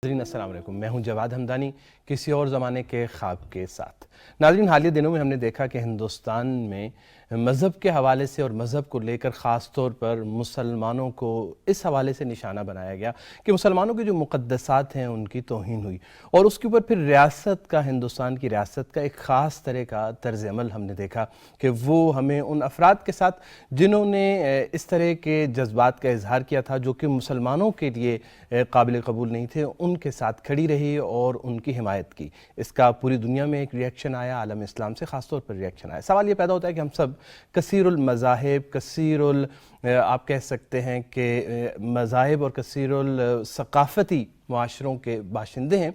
ناظرین السلام علیکم، میں ہوں جواد ہمدانی کسی اور زمانے کے خواب کے ساتھ۔ ناظرین، حالیہ دنوں میں ہم نے دیکھا کہ ہندوستان میں مذہب کے حوالے سے اور مذہب کو لے کر خاص طور پر مسلمانوں کو اس حوالے سے نشانہ بنایا گیا کہ مسلمانوں کے جو مقدسات ہیں ان کی توہین ہوئی، اور اس کے اوپر پھر ریاست کا، ہندوستان کی ریاست کا ایک خاص طرح کا طرز عمل ہم نے دیکھا کہ وہ ہمیں ان افراد کے ساتھ جنہوں نے اس طرح کے جذبات کا اظہار کیا تھا جو کہ مسلمانوں کے لیے قابل قبول نہیں تھے، ان کے ساتھ کھڑی رہی اور ان کی حمایت کی۔ اس کا پوری دنیا میں ایک ریاکشن آیا، عالم اسلام سے خاص طور پر ریاکشن آیا۔ سوال یہ پیدا ہوتا ہے کہ ہم سب کثیر المذاہب، آپ کہہ سکتے ہیں کہ مذاہب اور کثیر الثقافتی معاشروں کے باشندے ہیں۔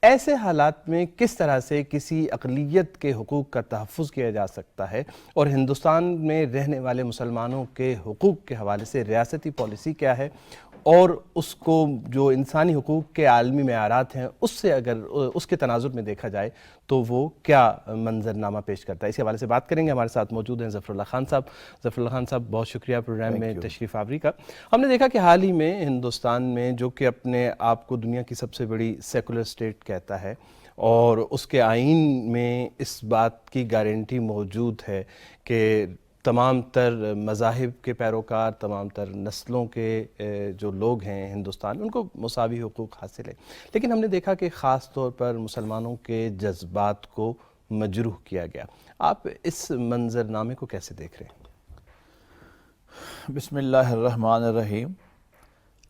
ایسے حالات میں کس طرح سے کسی اقلیت کے حقوق کا تحفظ کیا جا سکتا ہے، اور ہندوستان میں رہنے والے مسلمانوں کے حقوق کے حوالے سے ریاستی پالیسی کیا ہے، اور اس کو جو انسانی حقوق کے عالمی معیارات ہیں اس سے اگر اس کے تناظر میں دیکھا جائے تو وہ کیا منظرنامہ پیش کرتا ہے؟ اسی حوالے سے بات کریں گے۔ ہمارے ساتھ موجود ہیں ظفر اللہ خان صاحب۔ ظفر اللہ خان صاحب، بہت شکریہ پروگرام میں تشریف آوری کا۔ ہم نے دیکھا کہ حال ہی میں ہندوستان میں، جو کہ اپنے آپ کو دنیا کی سب سے بڑی سیکولر اسٹیٹ کہتا ہے، اور اس کے آئین میں اس بات کی گارنٹی موجود ہے کہ تمام تر مذاہب کے پیروکار، تمام تر نسلوں کے جو لوگ ہیں ہندوستان میں، ان کو مساوی حقوق حاصل ہے، لیکن ہم نے دیکھا کہ خاص طور پر مسلمانوں کے جذبات کو مجروح کیا گیا۔ آپ اس منظرنامے کو کیسے دیکھ رہے ہیں؟ بسم اللہ الرحمن الرحیم۔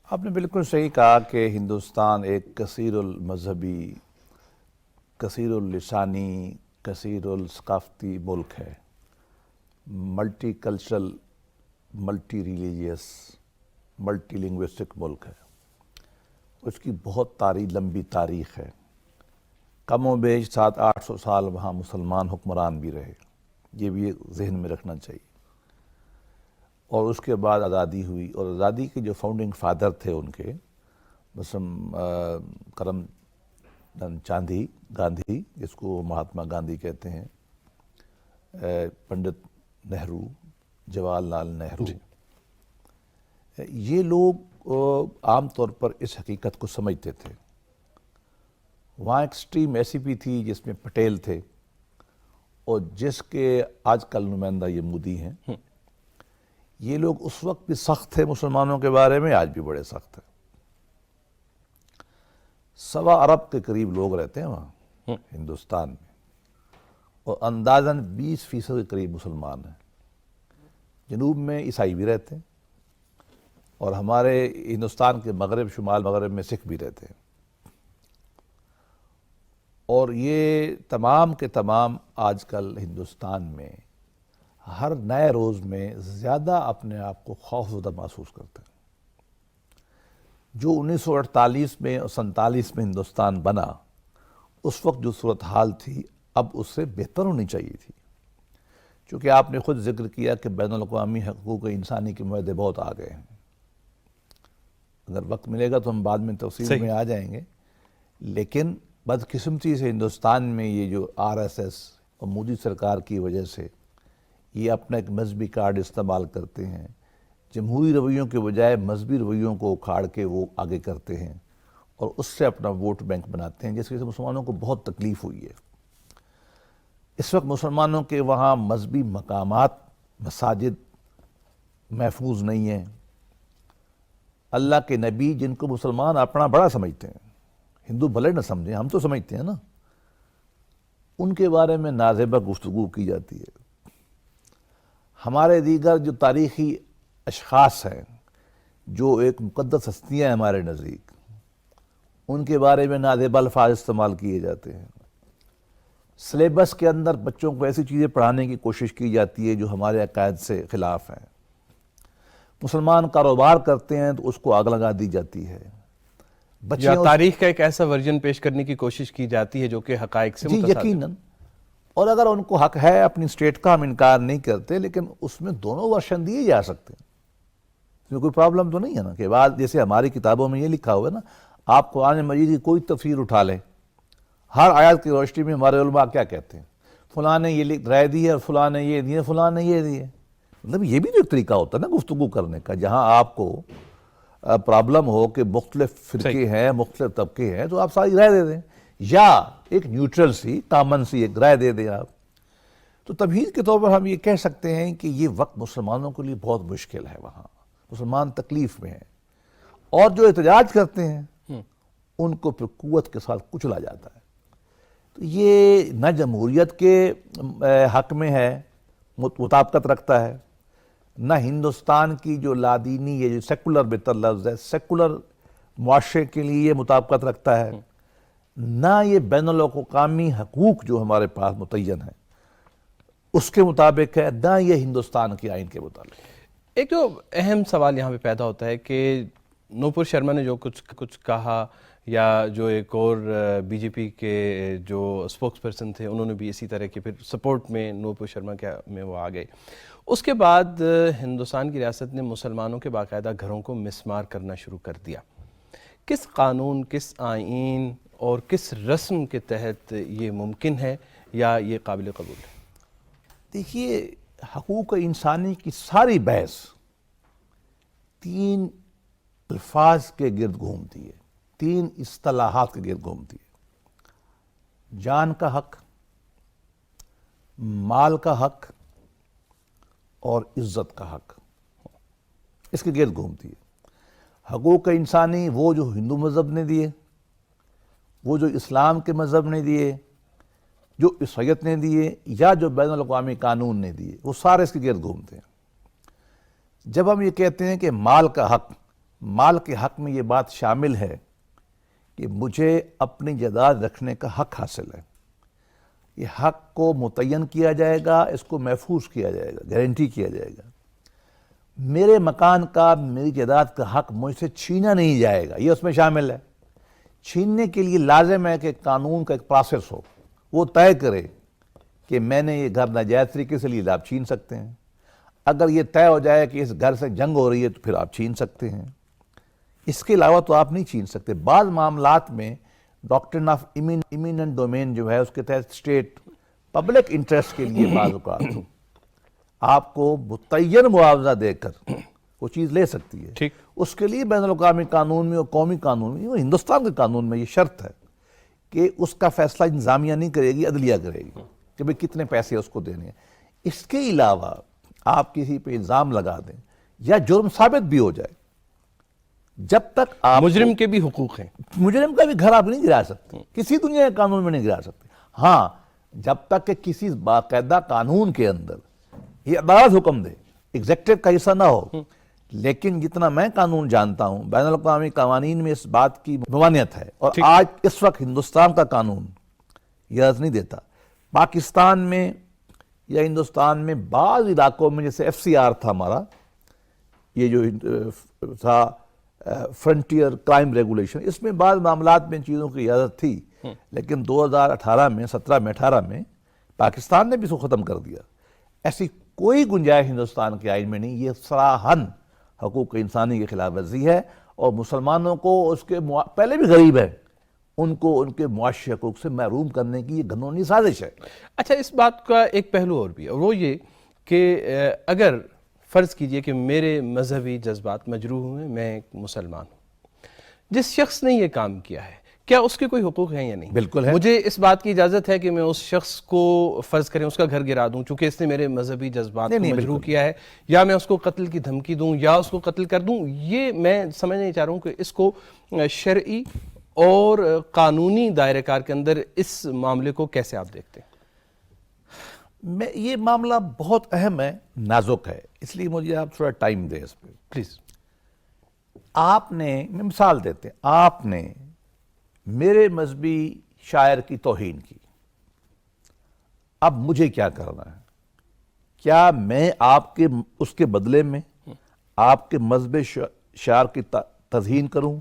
آپ نے بالکل صحیح کہا کہ ہندوستان ایک کثیر المذہبی، کثیر اللسانی، کثیر الثقافتی ملک ہے، multi cultural, multi religious, multi linguistic ملک ہے۔ اس کی بہت لمبی تاریخ ہے۔ کم و بیش 700-800 سال وہاں مسلمان حکمران بھی رہے، یہ بھی ذہن میں رکھنا چاہیے۔ اور اس کے بعد آزادی ہوئی، اور آزادی کے جو فاؤنڈنگ فادر تھے ان کے، مثلا کرم چند گاندھی، جس کو مہاتما گاندھی کہتے ہیں، پنڈت نہرو، جواہر لال نہرو، یہ لوگ عام طور پر اس حقیقت کو سمجھتے تھے۔ وہاں ایک سٹریم ایسی بھی تھی جس میں پٹیل تھے، اور جس کے آج کل نمائندہ یہ مودی ہیں۔ یہ لوگ اس وقت بھی سخت تھے مسلمانوں کے بارے میں، آج بھی بڑے سخت ہیں۔ 1.25 ارب کے قریب لوگ رہتے ہیں وہاں ہندوستان میں، اور اندازاً 20% کے قریب مسلمان ہیں۔ جنوب میں عیسائی بھی رہتے ہیں، اور ہمارے ہندوستان کے مغرب، شمال مغرب میں سکھ بھی رہتے ہیں۔ اور یہ تمام کے تمام آج کل ہندوستان میں ہر نئے روز میں زیادہ اپنے آپ کو خوفزدہ محسوس کرتے ہیں۔ جو 1948 میں اور 47 میں ہندوستان بنا، اس وقت جو صورتحال تھی اب اس سے بہتر ہونی چاہیے تھی، چونکہ آپ نے خود ذکر کیا کہ بین الاقوامی حقوق انسانی کے معاہدے بہت آ گئے ہیں۔ اگر وقت ملے گا تو ہم بعد میں تفصیل میں آ جائیں گے، لیکن بدقسمتی سے ہندوستان میں یہ جو RSS اور مودی سرکار کی وجہ سے یہ اپنا ایک مذہبی کارڈ استعمال کرتے ہیں، جمہوری رویوں کے بجائے مذہبی رویوں کو اکھاڑ کے وہ آگے کرتے ہیں، اور اس سے اپنا ووٹ بینک بناتے ہیں، جس کی وجہ سے مسلمانوں کو بہت تکلیف ہوئی ہے۔ اس وقت مسلمانوں کے وہاں مذہبی مقامات، مساجد محفوظ نہیں ہیں۔ اللہ کے نبی، جن کو مسلمان اپنا بڑا سمجھتے ہیں، ہندو بھلے نہ سمجھیں، ہم تو سمجھتے ہیں نا، ان کے بارے میں نازیبہ گفتگو کی جاتی ہے۔ ہمارے دیگر جو تاریخی اشخاص ہیں، جو ایک مقدس ہستیاں ہیں ہمارے نزدیک، ان کے بارے میں نازیبہ الفاظ استعمال کیے جاتے ہیں۔ سلیبس کے اندر بچوں کو ایسی چیزیں پڑھانے کی کوشش کی جاتی ہے جو ہمارے عقائد سے خلاف ہیں۔ مسلمان کاروبار کرتے ہیں تو اس کو آگ لگا دی جاتی ہے۔ یا تاریخ کا ایک ایسا ورژن پیش کرنے کی کوشش کی جاتی ہے جو کہ حقائق سے متصادم۔ یقیناً، اور اگر ان کو حق ہے اپنی اسٹیٹ کا، ہم انکار نہیں کرتے، لیکن اس میں دونوں ورشن دیے جا سکتے ہیں، اس میں کوئی پرابلم تو نہیں ہے نا۔ کہ بعد جیسے ہماری کتابوں میں یہ لکھا ہوا ہے نا، آپ قرآن مجید کی کوئی تفسیر اٹھا لیں، ہر آیت کی روشنی میں ہمارے علماء کیا کہتے ہیں، فلاں نے یہ رائے دی ہے، اور فلاں نے یہ دی ہے، فلاں نے یہ دی ہے۔ مطلب یہ بھی تو ایک طریقہ ہوتا ہے نا گفتگو کرنے کا، جہاں آپ کو پرابلم ہو کہ مختلف فرقے ہیں، مختلف طبقے ہیں، تو آپ ساری رائے دے دیں، یا ایک نیوٹرل سی کامن سی ایک رائے دے دیں آپ. تو تمہید کے طور پر ہم یہ کہہ سکتے ہیں کہ یہ وقت مسلمانوں کے لیے بہت مشکل ہے. وہاں مسلمان تکلیف میں ہیں، اور جو احتجاج کرتے ہیں ان کو پھر قوت کے ساتھ کچلا جاتا ہے. تو یہ نہ جمہوریت کے حق میں ہے، مطابقت رکھتا ہے، نہ ہندوستان کی جو لادینی، یہ جو سیکولر بہتر لفظ ہے، سیکولر معاشرے کے لیے یہ مطابقت رکھتا ہے، نہ یہ بین الاقوامی حقوق جو ہمارے پاس متعین ہیں اس کے مطابق ہے، نہ یہ ہندوستان کے آئین کے مطابق. ایک جو اہم سوال یہاں پہ پیدا ہوتا ہے کہ نوپور شرما نے جو کچھ کہا، یا جو ایک اور بی جے پی کے جو اسپوکس پرسن تھے انہوں نے بھی اسی طرح کے پھر سپورٹ میں نوپور شرما میں وہ آ گئے. اس کے بعد ہندوستان کی ریاست نے مسلمانوں کے باقاعدہ گھروں کو مسمار کرنا شروع کر دیا. کس قانون، کس آئین اور کس رسم کے تحت یہ ممکن ہے یا یہ قابل قبول ہے؟ دیکھیے، حقوق انسانی کی ساری بحث 3 الفاظ کے گرد گھومتی ہے، 3 اصطلاحات کے گرد گھومتی ہے. جان کا حق، مال کا حق اور عزت کا حق، اس کے گرد گھومتی ہے. حقوق انسانی وہ جو ہندو مذہب نے دیے، وہ جو اسلام کے مذہب نے دیے، جو عیسائیت نے دیے، یا جو بین الاقوامی قانون نے دیے، وہ سارے اس کے گرد گھومتے ہیں. جب ہم یہ کہتے ہیں کہ مال کا حق، مال کے حق میں یہ بات شامل ہے کہ مجھے اپنی جائیداد رکھنے کا حق حاصل ہے. یہ حق کو متعین کیا جائے گا، اس کو محفوظ کیا جائے گا، گارنٹی کیا جائے گا. میرے مکان کا، میری جائیداد کا حق مجھ سے چھینا نہیں جائے گا، یہ اس میں شامل ہے. چھیننے کے لیے لازم ہے کہ قانون کا ایک پروسیس ہو، وہ طے کرے کہ میں نے یہ گھر ناجائز طریقے سے لیے، آپ چھین سکتے ہیں. اگر یہ طے ہو جائے کہ اس گھر سے جنگ ہو رہی ہے تو پھر آپ چھین سکتے ہیں. اس کے علاوہ تو آپ نہیں چھین سکتے. بعض معاملات میں ڈاکٹرن آف ایمیننٹ ڈومین جو ہے اس کے تحت اسٹیٹ پبلک انٹرسٹ کے لیے بعض اوقات آپ کو متعین معاوضہ دے کر وہ چیز لے سکتی ہے. ٹھیک. اس کے لیے بین الاقوامی قانون میں اور قومی قانون میں، ہندوستان کے قانون میں یہ شرط ہے کہ اس کا فیصلہ انتظامیہ نہیں کرے گی، عدلیہ کرے گی کہ بھئی کتنے پیسے اس کو دینے ہیں. اس کے علاوہ آپ کسی پہ الزام لگا دیں یا جرم ثابت بھی ہو جائے، جب تک آپ مجرم کے بھی حقوق ہیں. مجرم کا بھی گھر آپ نہیں گرا سکتے، کسی دنیا کے قانون میں نہیں گرا سکتے. ہاں، جب تک کہ کسی باقاعدہ قانون کے اندر یہ عدالت حکم دے، ایگزیکٹو کا حصہ نہ ہو. لیکن جتنا میں قانون جانتا ہوں، بین الاقوامی قوانین میں اس بات کی ممانعت ہے، اور آج اس وقت ہندوستان کا قانون اجازت نہیں دیتا. پاکستان میں یا ہندوستان میں بعض علاقوں میں، جیسے ایف سی آر تھا ہمارا، یہ جو تھا فرنٹیئر کرائم ریگولیشن، اس میں بعض معاملات میں ان چیزوں کی اجازت تھی. لیکن 2018 میں، 17 میں، 18 میں پاکستان نے بھی اس کو ختم کر دیا. ایسی کوئی گنجائش ہندوستان کے آئین میں نہیں. یہ صراحاً حقوق انسانی کی خلاف ورزی ہے، اور مسلمانوں کو اس کے پہلے بھی غریب ہیں، ان کو ان کے معاشی حقوق سے محروم کرنے کی یہ گھنونی سازش ہے. اچھا، اس بات کا ایک پہلو اور بھی ہے، اور وہ یہ کہ اگر فرض کیجئے کہ میرے مذہبی جذبات مجروح ہوئے، میں ایک مسلمان ہوں، جس شخص نے یہ کام کیا ہے، کیا اس کے کوئی حقوق ہیں یا نہیں؟ بالکل ہے. مجھے اس بات کی اجازت ہے کہ میں اس شخص کو فرض کریں اس کا گھر گرا دوں چونکہ اس نے میرے مذہبی جذبات کو مجروح کیا ہے، یا میں اس کو قتل کی دھمکی دوں یا اس کو قتل کر دوں. یہ میں سمجھنا چاہ رہا ہوں کہ اس کو شرعی اور قانونی دائرہ کار کے اندر اس معاملے کو کیسے آپ دیکھتے ہیں؟ یہ معاملہ بہت اہم ہے، نازک ہے، اس لیے مجھے آپ تھوڑا ٹائم دیں اس پہ. پلیز. آپ نے، میں مثال دیتے ہیں، آپ نے میرے مذہبی شاعر کی توہین کی، اب مجھے کیا کرنا ہے؟ کیا میں آپ کے اس کے بدلے میں آپ کے مذہب شاعر کی تذہین کروں؟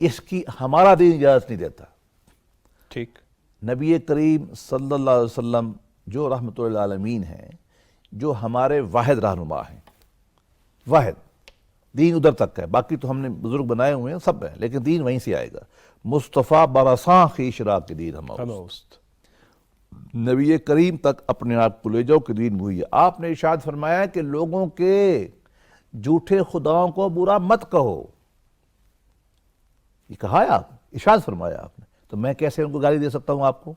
اس کی ہمارا دین اجازت نہیں دیتا. ٹھیک. نبی کریم صلی اللہ علیہ وسلم جو رحمت للعالمین ہیں، جو ہمارے واحد رہنما ہیں، واحد دین ادھر تک ہے، باقی تو ہم نے بزرگ بنائے ہوئے ہیں، سب ہیں، لیکن دین وہیں سے آئے گا. مصطفیٰ برساں خیش را کے دین ہماست. نبی کریم تک اپنے آپ کو لے جاؤ کہ دین وہی ہے. آپ نے ارشاد فرمایا کہ لوگوں کے جھوٹے خداؤں کو برا مت کہو. یہ کہا ہے آپ، ارشاد فرمایا آپ نے، تو میں کیسے ان کو گالی دے سکتا ہوں آپ کو؟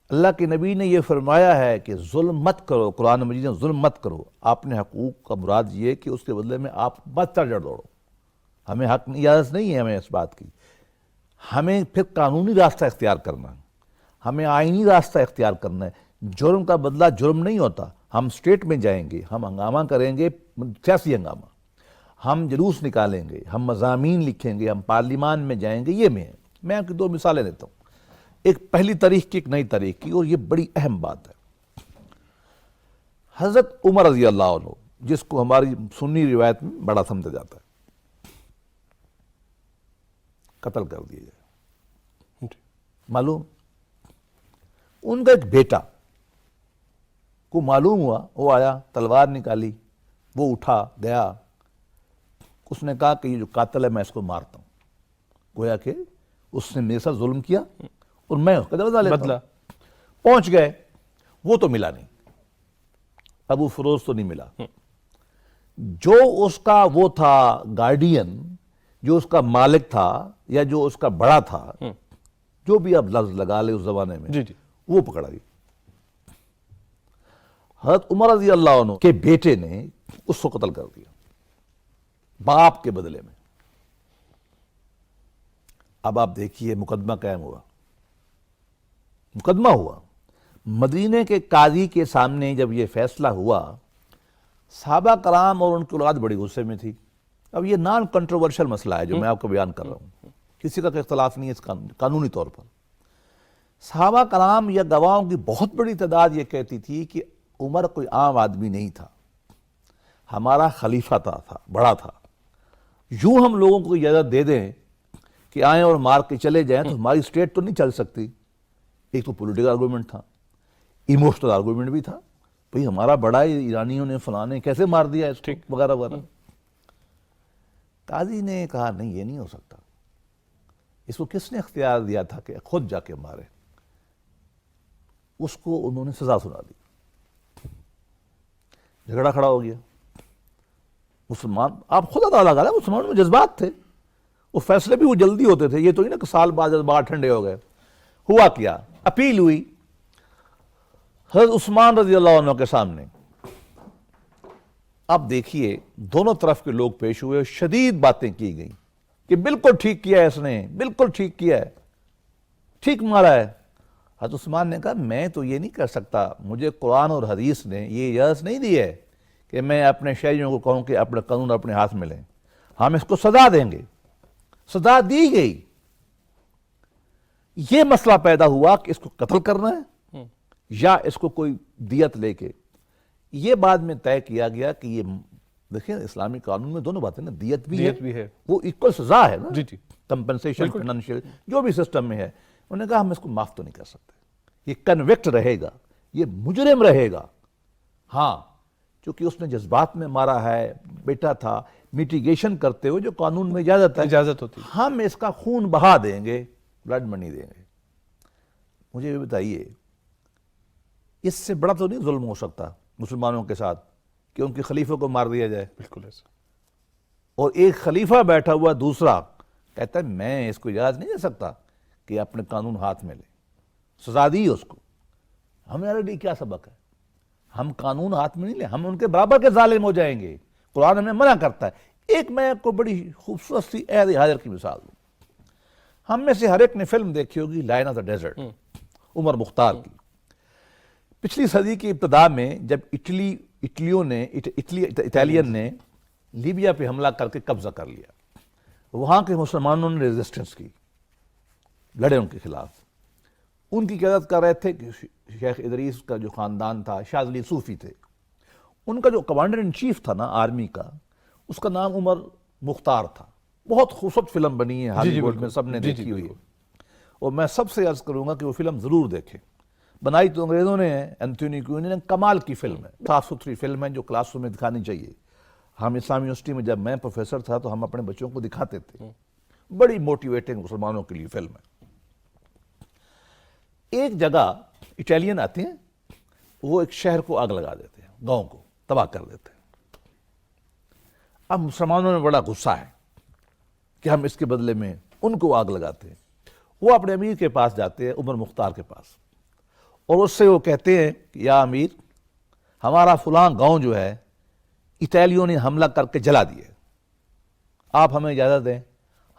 اللہ کے نبی نے یہ فرمایا ہے کہ ظلم مت کرو، قرآن مجید نے ظلم مت کرو. آپ نے حقوق کا مراد یہ کہ اس کے بدلے میں آپ مت چڑھ دوڑو. ہمیں حق اجازت نہیں ہے ہمیں اس بات کی. ہمیں پھر قانونی راستہ اختیار کرنا ہے، ہمیں آئینی راستہ اختیار کرنا ہے. جرم کا بدلہ جرم نہیں ہوتا. ہم اسٹیٹ میں جائیں گے، ہم ہنگامہ کریں گے، سیاسی ہنگامہ، ہم جلوس نکالیں گے، ہم مضامین لکھیں گے، ہم پارلیمان میں جائیں گے. یہ میں آپ کی دو مثالیں دیتا ہوں، ایک پہلی تاریخ کی، ایک نئی تاریخ کی، اور یہ بڑی اہم بات ہے. حضرت عمر رضی اللہ عنہ، جس کو ہماری سنی روایت میں بڑا سمجھا جاتا ہے، قتل کر دیا جائے. معلوم ان کا ایک بیٹا کو معلوم ہوا، وہ آیا، تلوار نکالی، وہ اٹھا گیا، اس نے کہا کہ یہ جو قاتل ہے میں اس کو مارتا ہوں. گویا کہ اس نے میرے ساتھ ظلم کیا اور میں اس کا بدلہ لیتا ہوں. بدلہ. پہنچ گئے، وہ تو ملا نہیں، ابو فروز تو نہیں ملا. جو اس کا وہ تھا گارڈین، جو اس کا مالک تھا یا جو اس کا بڑا تھا، جو بھی آپ لفظ لگا لے اس زمانے میں، جی جی. وہ پکڑا گیا. حضرت عمر رضی اللہ عنہ کے بیٹے نے اس کو قتل کر دیا باپ کے بدلے میں. اب آپ دیکھیے مقدمہ قائم ہوا، مقدمہ ہوا. مدینے کے قاضی کے سامنے جب یہ فیصلہ ہوا، صحابہ کرام اور ان کی اولاد بڑی غصے میں تھی. اب یہ نان کنٹروورشل مسئلہ ہے جو میں آپ کو بیان کر رہا ہوں، کسی کا کوئی اختلاف نہیں ہے اس قانونی طور پر. صحابہ کرام یا گواہوں کی بہت بڑی تعداد یہ کہتی تھی کہ عمر کوئی عام آدمی نہیں تھا، ہمارا خلیفہ تھا، بڑا تھا. یوں ہم لوگوں کو اجازت دے دیں کہ آئیں اور مار کے چلے جائیں تو ہماری اسٹیٹ تو نہیں چل سکتی. ایک تو پولیٹیکل آرگومنٹ تھا، ایموشنل آرگومنٹ بھی تھا، بھئی ہمارا بڑا ایرانیوں نے فلانے کیسے مار دیا اس کو وغیرہ وغیرہ. قاضی نے کہا نہیں، یہ نہیں ہو سکتا. اس کو کس نے اختیار دیا تھا کہ خود جا کے مارے؟ اس کو انہوں نے سزا سنا دی. جھگڑا کھڑا ہو گیا. مسلمان، آپ خود اندازہ کریں، مسلمانوں میں جذبات تھے، وہ فیصلے بھی وہ جلدی ہوتے تھے. یہ تو نہیں نا کہ سال بعد جذبات ٹھنڈے ہو گئے. ہوا کیا؟ اپیل ہوئی حضرت عثمان رضی اللہ عنہ کے سامنے. اب دیکھیے دونوں طرف کے لوگ پیش ہوئے، شدید باتیں کی گئیں کہ بالکل ٹھیک کیا ہے اس نے، بالکل ٹھیک کیا ہے، ٹھیک مارا ہے. حضرت عثمان نے کہا میں تو یہ نہیں کر سکتا، مجھے قرآن اور حدیث نے یہ اجازت نہیں دی ہے کہ میں اپنے شہریوں کو کہوں کہ اپنے قانون اپنے ہاتھ میں لیں، ہم اس کو سزا دیں گے. سزا دی گئی. یہ مسئلہ پیدا ہوا کہ اس کو قتل کرنا ہے یا اس کو کوئی دیت لے کے. یہ بعد میں طے کیا گیا کہ یہ دیکھیں اسلامی قانون میں دونوں باتیں نا، دیت بھی ہے، وہ ایکول سزا ہے نا، جی جی، کمپنسیشن فائنینشیل جو بھی سسٹم میں ہے. انہوں نے کہا ہم اس کو معاف تو نہیں کر سکتے، یہ کنوکٹ رہے گا، یہ مجرم رہے گا. ہاں چونکہ اس نے جذبات میں مارا ہے، بیٹا تھا، میٹیگیشن کرتے ہوئے جو قانون میں اجازت ہوتی، ہم اس کا خون بہا دیں گے، بلڈ منی دیں گے. مجھے یہ بتائیے اس سے بڑا تو نہیں ظلم ہو سکتا مسلمانوں کے ساتھ کہ ان کے خلیفہ کو مار دیا جائے. بالکل ایسا. اور ایک خلیفہ بیٹھا ہوا دوسرا کہتا ہے میں اس کو اجازت نہیں دے سکتا کہ اپنے قانون ہاتھ میں لے. سزا دی اس کو. ہمارے لیے کیا سبق ہے؟ ہم قانون ہاتھ میں نہیں لیں، ہم ان کے برابر کے ظالم ہو جائیں گے. قرآن ہمیں منع کرتا ہے. ایک میں آپ کو بڑی خوبصورت سی عہد حاضر کی مثال دوں. ہم میں سے ہر ایک نے فلم دیکھی ہوگی لائن آف دا ڈیزرٹ، عمر مختار کی. پچھلی صدی کی ابتدا میں جب اٹالین نے لیبیا پہ حملہ کر کے قبضہ کر لیا، وہاں کے مسلمانوں نے ریزسٹنس کی، لڑے ان کے خلاف. ان کی قیادت کر رہے تھے کہ شیخ ادریس کا جو خاندان تھا، شاذلی صوفی تھے. ان کا جو کمانڈر ان چیف تھا نا آرمی کا، اس کا نام عمر مختار تھا. بہت خوبصورت فلم بنی ہے ہالی ووڈ میں، سب نے دیکھی ہوئی ہے. اور میں سب سے عرض کروں گا کہ وہ فلم ضرور دیکھیں. بنائی تو انگریزوں نے ہے، اینتھونی کوئن نے. کمال کی فلم ہے، صاف ستھری فلم ہے جو کلاس روم میں دکھانی چاہیے. ہم اسلامی یونیورسٹی میں جب میں پروفیسر تھا تو ہم اپنے بچوں کو دکھاتے تھے. بڑی موٹیویٹنگ مسلمانوں کے لیے فلم ہے. ایک جگہ اٹالین آتے ہیں، وہ ایک شہر کو آگ لگا دیتے ہیں، گاؤں کو تباہ کر دیتے ہیں. اب مسلمانوں میں بڑا غصہ ہے کہ ہم اس کے بدلے میں ان کو آگ لگاتے ہیں. وہ اپنے امیر کے پاس جاتے ہیں, عمر مختار کے پاس, اور اس سے وہ کہتے ہیں کہ یا امیر, ہمارا فلاں گاؤں جو ہے اٹیلیوں نے حملہ کر کے جلا دیے, آپ ہمیں اجازت دیں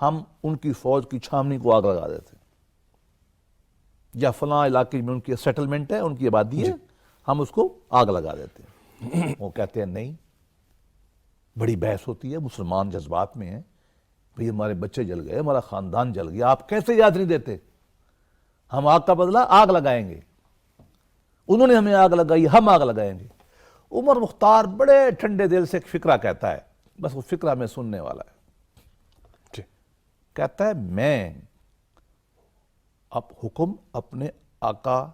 ہم ان کی فوج کی چھاؤنی کو آگ لگا دیتے ہیں, یا فلاں علاقے میں ان کی سیٹلمنٹ ہے, ان کی آبادی ہے, ہم اس کو آگ لگا دیتے ہیں. وہ کہتے ہیں نہیں. بڑی بحث ہوتی ہے, مسلمان جذبات میں ہیں, بھئی ہمارے بچے جل گئے, ہمارا خاندان جل گیا, آپ کیسے یاد نہیں دیتے؟ ہم آگ کا بدلہ آگ لگائیں گے, انہوں نے ہمیں آگ لگائی, ہم آگ لگائیں گے. عمر مختار بڑے ٹھنڈے دل سے ایک فقرہ کہتا ہے, بس وہ فقرہ میں سننے والا ہے. کہتا ہے میں اب حکم اپنے آقا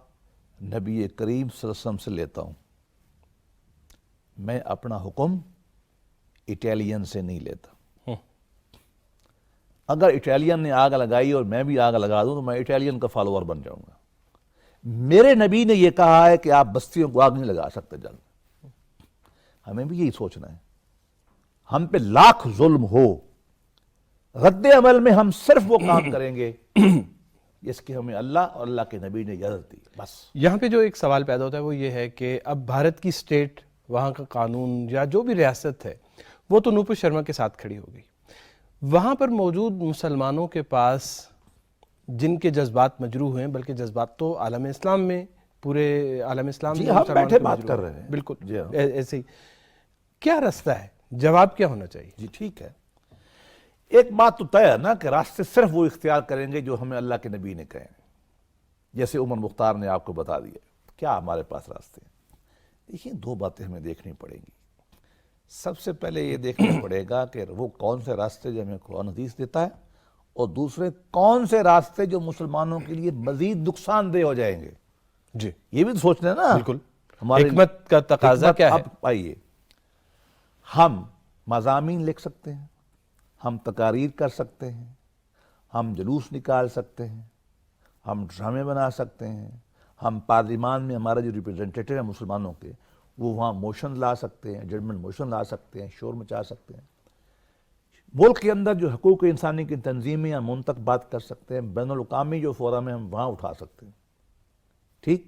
نبی کریم صلی اللہ علیہ وسلم سے لیتا ہوں, میں اپنا حکم اٹیلین سے نہیں لیتا. اگر اٹیلین نے آگ لگائی اور میں بھی آگ لگا دوں تو میں اٹیلین کا فالوور بن جاؤں گا. میرے نبی نے یہ کہا ہے کہ آپ بستیوں کو آگ نہیں لگا سکتے جنگ. ہمیں بھی یہی سوچنا ہے. ہم پہ لاکھ ظلم ہو, رد عمل میں ہم صرف وہ کام کریں گے جس کی ہمیں اللہ اور اللہ کے نبی نے اجازت دی. بس یہاں پہ جو ایک سوال پیدا ہوتا ہے وہ یہ ہے کہ اب بھارت کی اسٹیٹ, وہاں کا قانون یا جو بھی ریاست ہے وہ تو نوپور شرما کے ساتھ کھڑی ہو گئی. وہاں پر موجود مسلمانوں کے پاس جن کے جذبات مجروح ہوئے ہیں, بلکہ جذبات تو عالم اسلام میں, پورے عالم اسلام جی میں ہم مسلمانوں بیٹھے کے بات مجروح کر ہوئے رہے ہیں. بالکل جی ہاں. ایسے ہی کیا راستہ ہے, جواب کیا ہونا چاہیے؟ جی ٹھیک ہے. ایک بات تو طے ہے نا کہ راستے صرف وہ اختیار کریں گے جو ہمیں اللہ کے نبی نے کہے. جیسے عمر مختار نے آپ کو بتا دیا کیا ہمارے پاس راستے ہیں. دیکھیں دو باتیں ہمیں دیکھنی پڑیں گی. سب سے پہلے یہ دیکھنا پڑے گا کہ وہ کون سے راستے جو ہمیں قرآن حدیث دیتا ہے, اور دوسرے کون سے راستے جو مسلمانوں کے لیے مزید نقصان دہ ہو جائیں گے. جی یہ بھی تو سوچنا ہے نا. بالکل. حکمت کا تقاضا کیا ہے؟ اب آئیے, ہم مضامین لکھ سکتے ہیں, ہم تقاریر کر سکتے ہیں, ہم جلوس نکال سکتے ہیں, ہم ڈرامے بنا سکتے ہیں, ہم پارلیمان میں ہمارا جو ریپرزنٹیٹو ہے مسلمانوں کے وہ وہاں موشن لا سکتے ہیں, ججمنٹ موشن لا سکتے ہیں, شور مچا سکتے ہیں. ملک کے اندر جو حقوق انسانی کی تنظیمیں ہم ان تک بات کر سکتے ہیں, بین الاقوامی جو فورم ہے ہم وہاں اٹھا سکتے ہیں. ٹھیک.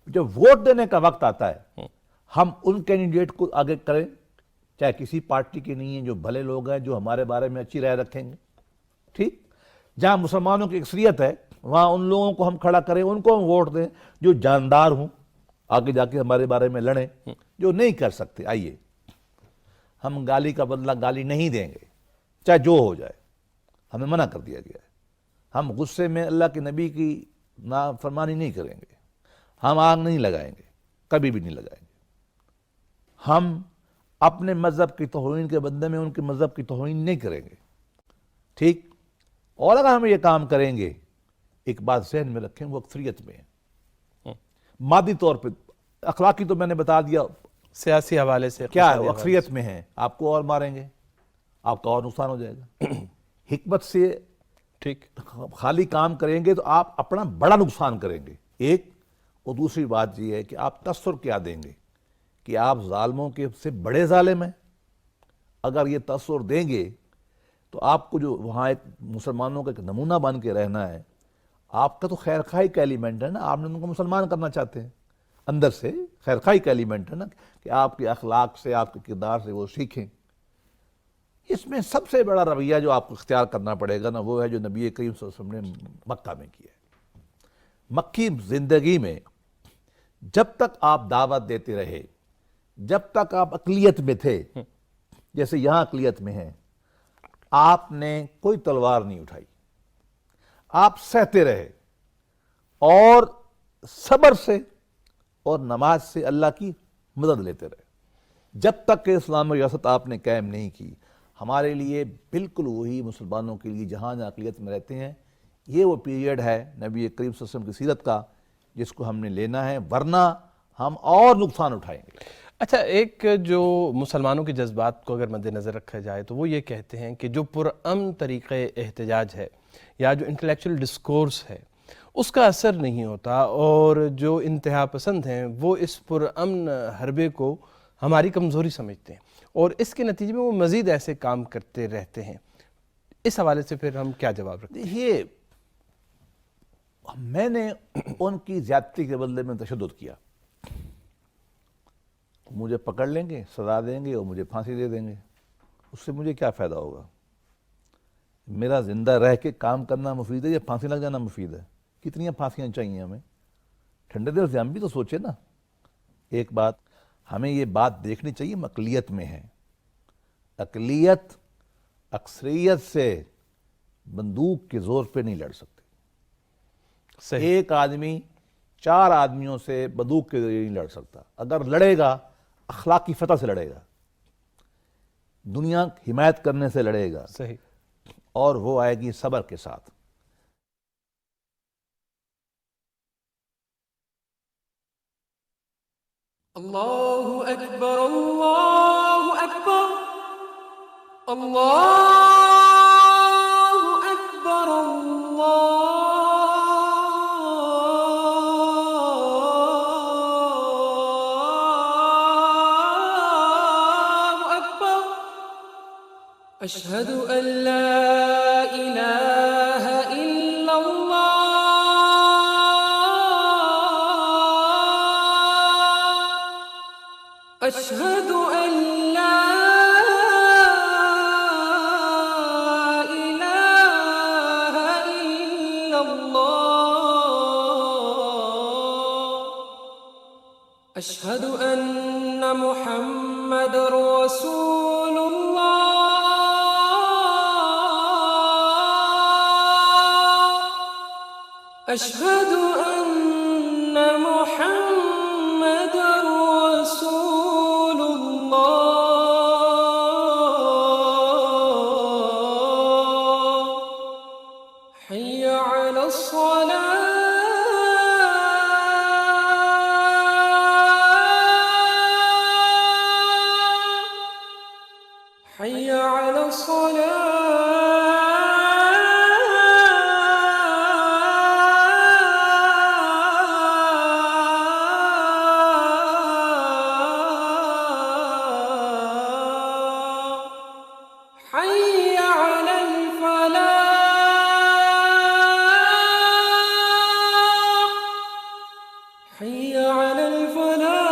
جب ووٹ دینے کا وقت آتا ہے ہم ان کینڈیڈیٹ کو آگے کریں چاہے کسی پارٹی کے نہیں ہیں, جو بھلے لوگ ہیں, جو ہمارے بارے میں اچھی رائے رکھیں گے. ٹھیک. جہاں مسلمانوں کی اکثریت ہے وہاں ان لوگوں کو ہم کھڑا کریں, ان کو ہم ووٹ دیں جو جاندار ہوں, آگے جا کے ہمارے بارے میں لڑیں. جو نہیں کر سکتے, آئیے ہم گالی کا بدلہ گالی نہیں دیں گے چاہے جو ہو جائے, ہمیں منع کر دیا گیا ہے. ہم غصے میں اللہ کے نبی کی نافرمانی نہیں کریں گے, ہم آگ نہیں لگائیں گے, کبھی بھی نہیں لگائیں گے. ہم اپنے مذہب کی توہین کے بدلے میں ان کے مذہب کی توہین نہیں کریں گے. ٹھیک. اور اگر ہم یہ کام کریں گے, ایک بات ذہن میں رکھیں, وہ اکثریت میں ہے. مادی طور پہ, اخلاقی تو میں نے بتا دیا, سیاسی حوالے سے کیا ہے, وہ اکثریت میں ہیں, آپ کو اور ماریں گے, آپ کا اور نقصان ہو جائے گا. حکمت سے ٹھیک خالی کام کریں گے تو آپ اپنا بڑا نقصان کریں گے. ایک, اور دوسری بات یہ ہے کہ آپ تاثر کیا دیں گے کہ آپ ظالموں کے سے بڑے ظالم ہیں. اگر یہ تاثر دیں گے تو آپ کو جو وہاں ایک مسلمانوں کا ایک نمونہ بن کے رہنا ہے, آپ کا تو خیر خواہی کا ایلیمنٹ ہے نا, آپ نے ان کو مسلمان کرنا چاہتے ہیں, اندر سے خیر خواہی کا ایلیمنٹ ہے نا کہ آپ کے اخلاق سے, آپ کے کردار سے وہ سیکھیں. اس میں سب سے بڑا رویہ جو آپ کو اختیار کرنا پڑے گا نا, وہ ہے جو نبی کریم صلی اللہ علیہ وسلم نے مکہ میں کیا ہے. مکی زندگی میں جب تک آپ دعوت دیتے رہے, جب تک آپ اقلیت میں تھے, جیسے یہاں اقلیت میں ہیں, آپ نے کوئی تلوار نہیں اٹھائی, آپ سہتے رہے اور صبر سے اور نماز سے اللہ کی مدد لیتے رہے. جب تک کہ اسلام ریاست آپ نے قائم نہیں کی, ہمارے لیے بالکل وہی مسلمانوں کے لیے جہاں جہاں اقلیت میں رہتے ہیں, یہ وہ پیریڈ ہے نبی کریم صلی اللہ علیہ وسلم کی سیرت کا جس کو ہم نے لینا ہے, ورنہ ہم اور نقصان اٹھائیں گے. اچھا, ایک جو مسلمانوں کے جذبات کو اگر مد نظر رکھا جائے تو وہ یہ کہتے ہیں کہ جو پرامن طریقے احتجاج ہے یا جو انٹلیکچوئل ڈسکورس ہے اس کا اثر نہیں ہوتا, اور جو انتہا پسند ہیں وہ اس پرامن حربے کو ہماری کمزوری سمجھتے ہیں. اور اس کے نتیجے میں وہ مزید ایسے کام کرتے رہتے ہیں. اس حوالے سے پھر ہم کیا جواب رکھتے ہیں؟ دیکھیے، میں نے ان کی زیادتی کے بدلے میں تشدد کیا. مجھے پکڑ لیں گے، سزا دیں گے اور مجھے پھانسی دے دیں گے. اس سے مجھے کیا فائدہ ہوگا؟ میرا زندہ رہ کے کام کرنا مفید ہے یا پھانسی لگ جانا مفید ہے؟ کتنی پھانسیاں چاہیے ہمیں؟ ٹھنڈے دل سے ہم بھی تو سوچیں نا. ایک بات ہمیں یہ بات دیکھنی چاہیے، ہم اقلیت میں ہیں. اقلیت اکثریت سے بندوق کے زور پہ نہیں لڑ سکتے. صحیح. ایک آدمی 4 آدمیوں سے بندوق کے ذریعے نہیں لڑ سکتا. اگر لڑے گا اخلاقی فتح سے لڑے گا، دنیا حمایت کرنے سے لڑے گا، صحیح. اور وہ آئے گی صبر کے ساتھ. اللہ اکبر، اللہ اکبر، اللہ اکبر، اللہ اکبر. اشہد ان لا الہ الا اللہ، اشہد ان لا الہ الا اللہ، اشہد ان محمد رسول اللہ، اشہد ان محمد رسول اللہ. حی علی الصلاة، حی علی الصلاة، حی علی الفلاح، حی علی الفلاح.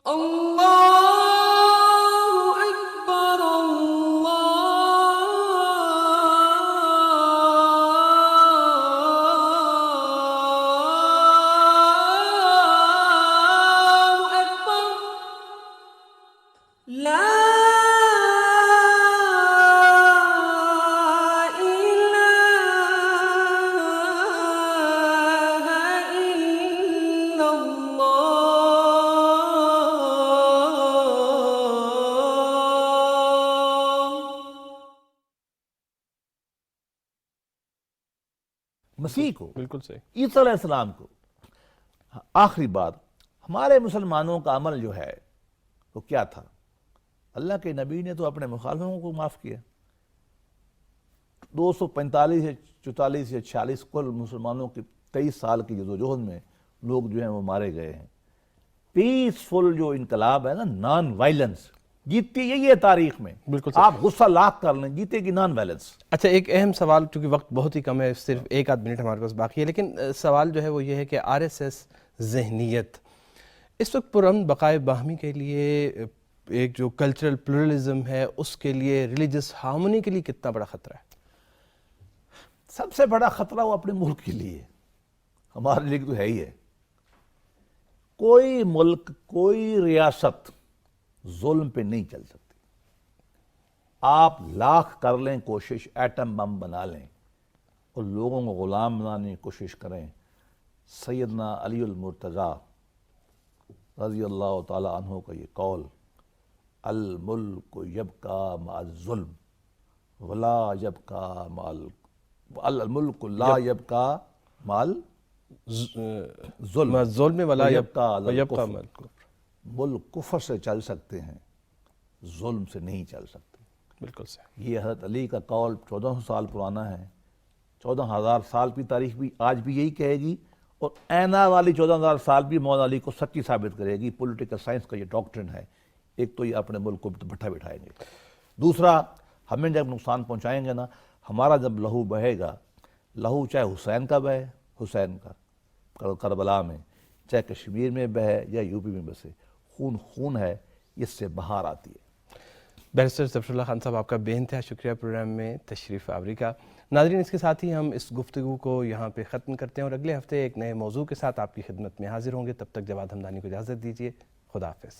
اللہ اکبر، اللہ اکبر. لا الہ الا اللہ. مسیح کو، بالکل صحیح. عیسیٰ علیہ السلام کو. آخری بات، ہمارے مسلمانوں کا عمل جو ہے وہ کیا تھا؟ اللہ کے نبی نے تو اپنے مخالفوں کو معاف کیا. 245 یا 44 یا 46 کل مسلمانوں کی 23 سال کی جدوجہد میں لوگ جو ہیں وہ مارے گئے ہیں. پیسفل جو انقلاب ہے نا، نان وائلنس، جیتتی یہی ہے تاریخ میں. بالکل صحیح. آپ غصہ لاکھ کر لیں، جیتے گی نان وائلنس. اچھا، ایک اہم سوال، چونکہ وقت بہت ہی کم ہے، صرف 1 آدھ منٹ ہمارے پاس باقی ہے، لیکن سوال جو ہے وہ یہ ہے کہ RSS ذہنیت اس وقت پرامن بقائے باہمی کے لیے، ایک جو کلچرل پلورلزم ہے اس کے لیے، ریلیجس ہارمونی کے لیے کتنا بڑا خطرہ ہے؟ سب سے بڑا خطرہ وہ اپنے ملک کے لیے، ہمارے لیے تو ہے ہی ہے. کوئی ملک، کوئی ریاست ظلم پہ نہیں چل سکتی. آپ لاکھ کر لیں کوشش، ایٹم بم بنا لیں اور لوگوں کو غلام بنانے کی کوشش کریں. سیدنا علی المرتضیٰ رضی اللہ تعالی عنہ کا یہ قول، الملک یبقی مع الظلم ولا یبقی مع الملک لا یبقی مع الظلم ظلم ولا ویبقی علی ویبقی الکفر. ملک کفر سے چل سکتے ہیں، ظلم سے نہیں چل سکتے. بالکل صحیح. یہ حضرت علی کا قول 1400 سال پرانا ہے، 14,000 سال کی تاریخ بھی آج بھی یہی کہے گی، اور آنے والی 14,000 سال بھی مولا علی کو سچی ثابت کرے گی. پولیٹیکل سائنس کا یہ ڈاکٹرن ہے. ایک تو یہ اپنے ملک کو بٹھا بٹھائیں گے، دوسرا ہمیں جب نقصان پہنچائیں گے نا، ہمارا جب لہو بہے گا، لہو چاہے حسین کا بہے، حسین کا کربلا میں، چاہے کشمیر میں بہے یا یو پی میں بسے، خون خون ہے، اس سے بہار آتی ہے. بیرسٹر ظفر اللہ خان صاحب، آپ کا بے انتہا شکریہ پروگرام میں تشریف آوری کا. ناظرین، اس کے ساتھ ہی ہم اس گفتگو کو یہاں پہ ختم کرتے ہیں اور اگلے ہفتے ایک نئے موضوع کے ساتھ آپ کی خدمت میں حاضر ہوں گے. تب تک جواد ہمدانی کو اجازت دیجیے. خدا حافظ.